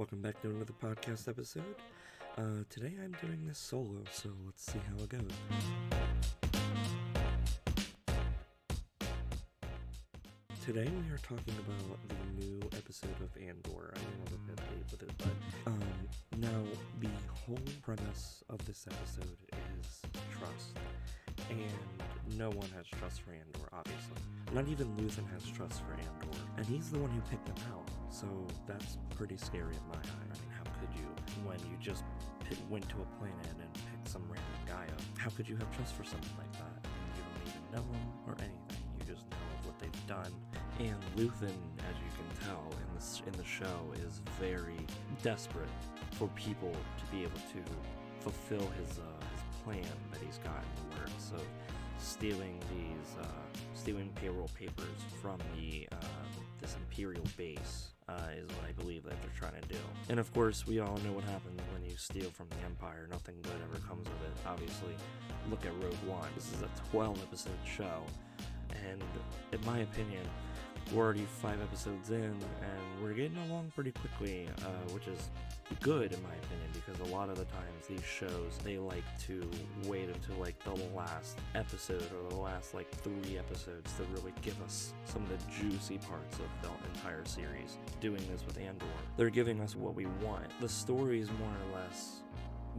Welcome back to another podcast episode. Today I'm doing this solo, so let's see how it goes. Today we are talking about the new episode of Andor. I know I'm a bit late with it, but now the whole premise of this episode is trust. And no one has trust for Andor, obviously. Not even Luthen has trust for Andor, and he's the one who picked them out, so that's pretty scary in my eye. I mean, how could you, when you just went to a planet and picked some random guy up, how could you have trust for someone like that? And you don't even know him or anything, you just know what they've done. And Luthen, as you can tell in the show, is very desperate for people to be able to fulfill his plan that he's got in the works. So stealing payroll papers from this Imperial base is what I believe that they're trying to do. And of course, we all know what happens when you steal from the Empire. Nothing good ever comes of it. Obviously, look at Rogue One. This is a 12-episode show, and in my opinion, we're already 5 episodes in, and we're getting along pretty quickly, which is good in my opinion, because a lot of the times these shows, they like to wait until like the last episode or the last like 3 episodes to really give us some of the juicy parts of the entire series. Doing this with Andor, they're giving us what we want. The story is more or less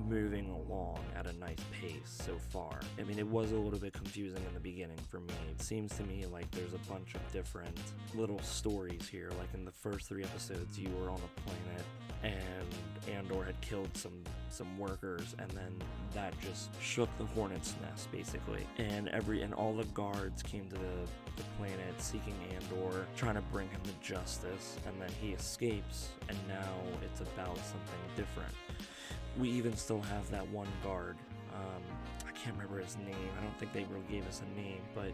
moving along at a nice pace so far. I mean, it was a little bit confusing in the beginning for me. It seems to me like there's a bunch of different little stories here. Like in the first 3 episodes, you were on a planet and Andor had killed some workers, and then that just shook the hornet's nest basically. And all the guards came to the planet seeking Andor, trying to bring him to justice, and then he escapes, and now it's about something different. We even still have that one guard. I can't remember his name. I don't think they really gave us a name, but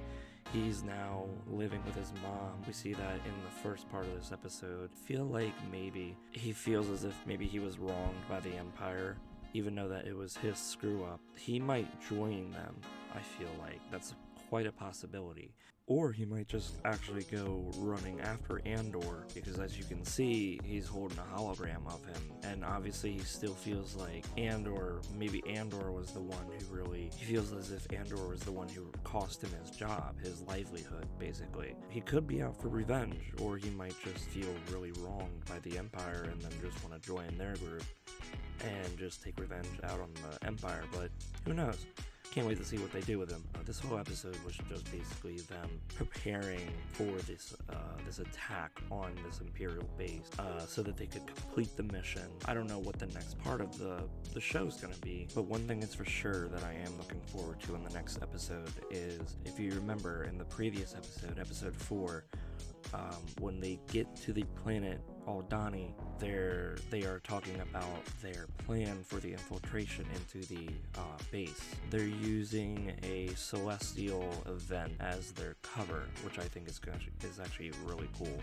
he's now living with his mom. We see that in the first part of this episode. I feel like maybe he feels as if maybe he was wronged by the Empire, even though that it was his screw up. He might join them, I feel like. That's quite a possibility. Or he might just actually go running after Andor, because as you can see, he's holding a hologram of him. And obviously he still feels like maybe Andor was the one who really, he feels as if Andor was the one who cost him his job, his livelihood, basically. He could be out for revenge, or he might just feel really wronged by the Empire and then just want to join their group and just take revenge out on the Empire, but who knows? Can't wait to see what they do with him. This whole episode was just basically them preparing for this attack on this Imperial base, so that they could complete the mission. I don't know what the next part of the show's gonna be, but one thing is for sure that I am looking forward to in the next episode is, if you remember in the previous episode, episode 4, when they get to the planet Aldani, they are talking about their plan for the infiltration into the base. They're using a celestial event as their cover, which I think is actually really cool.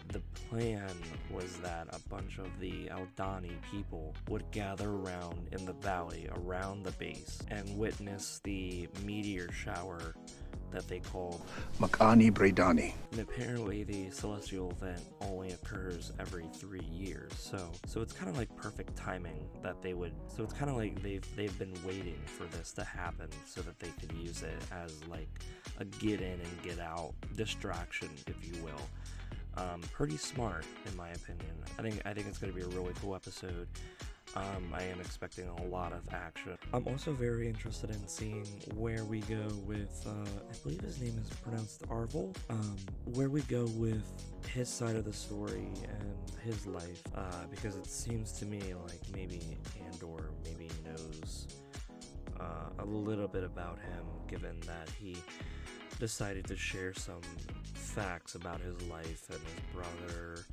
The plan was that a bunch of the Aldani people would gather around in the valley around the base and witness the meteor shower that they called Makani Bredani. And apparently the celestial event only occurs every 3 years, so it's kind of like perfect timing that they would, so it's kind of like they've been waiting for this to happen so that they could use it as like a get in and get out distraction, if you will. Pretty smart in my opinion. I think it's going to be a really cool episode. I am expecting a lot of action. I'm also very interested in seeing where we go with, I believe his name is pronounced Arvel, where we go with his side of the story and his life, because it seems to me like maybe Andor maybe knows a little bit about him, given that he decided to share some facts about his life and his brother.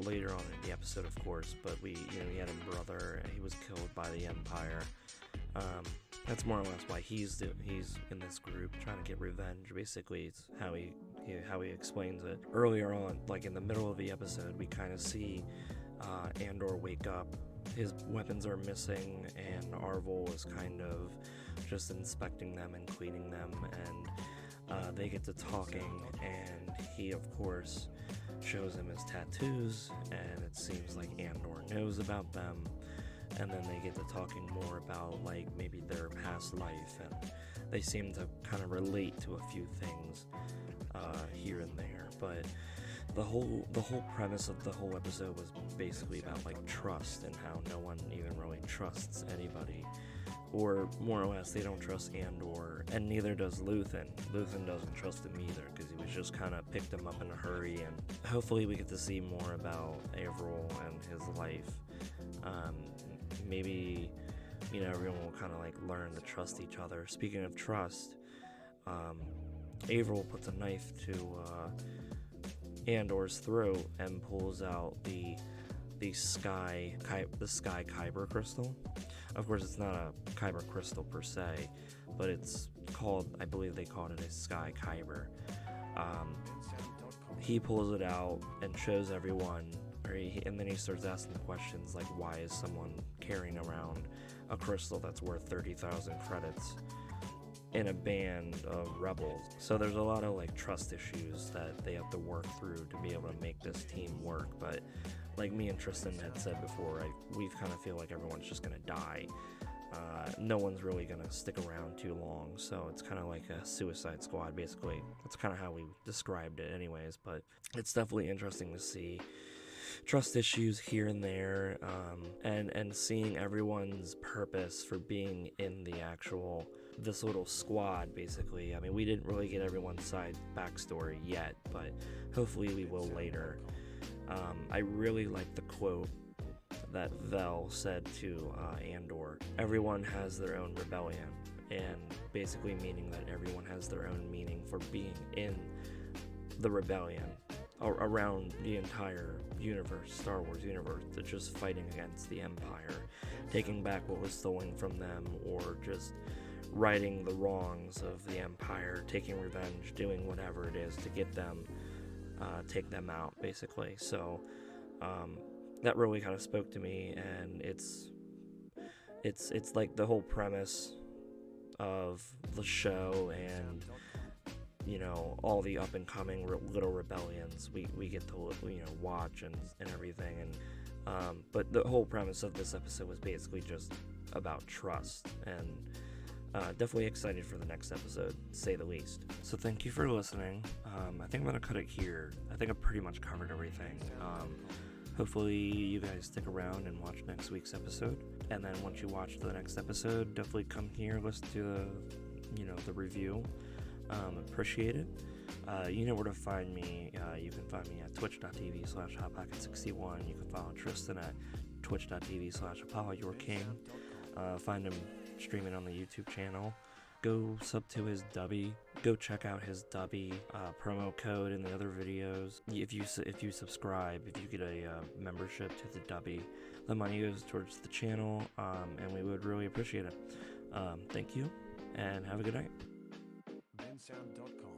Later on in the episode, of course, but he had a brother. He was killed by the Empire. That's more or less why he's in this group trying to get revenge. Basically, it's how he explains it. Earlier on, like in the middle of the episode, we kind of see Andor wake up. His weapons are missing, and Arvel is kind of just inspecting them and cleaning them, and they get to talking, and he, of course, shows him his tattoos, and it seems like Andor It was about them, and then they get to talking more about like maybe their past life, and they seem to kind of relate to a few things here and there. But the whole premise of the whole episode was basically about like trust and how no one even really trusts anybody, or more or less they don't trust Andor, and neither does Luthen. Luthen doesn't trust him either because he was just kind of picked him up in a hurry. And hopefully we get to see more about Averill and his life. Maybe, you know, everyone will kind of like learn to trust each other. Speaking of trust, Averill puts a knife to Andor's throat and pulls out the Sky Kyr crystal. Of course, it's not a Kyber crystal per se, but it's called, I believe they called it a Sky Kyr. He pulls it out and shows everyone, and then he starts asking questions like, why is someone carrying around a crystal that's worth 30,000 credits in a band of rebels? So there's a lot of like trust issues that they have to work through to be able to make this team work. But like me and Tristan had said before, we kind of feel like everyone's just gonna die. No one's really gonna stick around too long, so it's kind of like a Suicide Squad, basically. That's kind of how we described it anyways, but it's definitely interesting to see trust issues here and there, and seeing everyone's purpose for being in this little squad, basically. I mean, we didn't really get everyone's side backstory yet, but hopefully we will later. I really like the quote that Vel said to Andor. Everyone has their own rebellion, and basically meaning that everyone has their own meaning for being in the rebellion around the entire universe, Star Wars universe. They're just fighting against the Empire, taking back what was stolen from them, or just righting the wrongs of the Empire, taking revenge, doing whatever it is to get them, take them out, basically. So that really kind of spoke to me, and it's like the whole premise of the show, and you know, all the up and coming little rebellions we get to, you know, watch and everything. And but the whole premise of this episode was basically just about trust, and definitely excited for the next episode, to say the least. So thank you for listening. I think I'm gonna cut it here. I think I pretty much covered everything. Hopefully you guys stick around and watch next week's episode, and then once you watch the next episode, definitely come here, listen to the review. Appreciate it. You know where to find me. You can find me at twitch.tv/hotpocket61. You can follow Tristan at twitch.tv/ApolloYourKing. Find him streaming on the YouTube channel. Go sub to his dubby. Go check out his dubby promo code in the other videos. If you subscribe, if you get a membership to the dubby, the money goes towards the channel, and we would really appreciate it. Thank you, and have a good night. bensound.com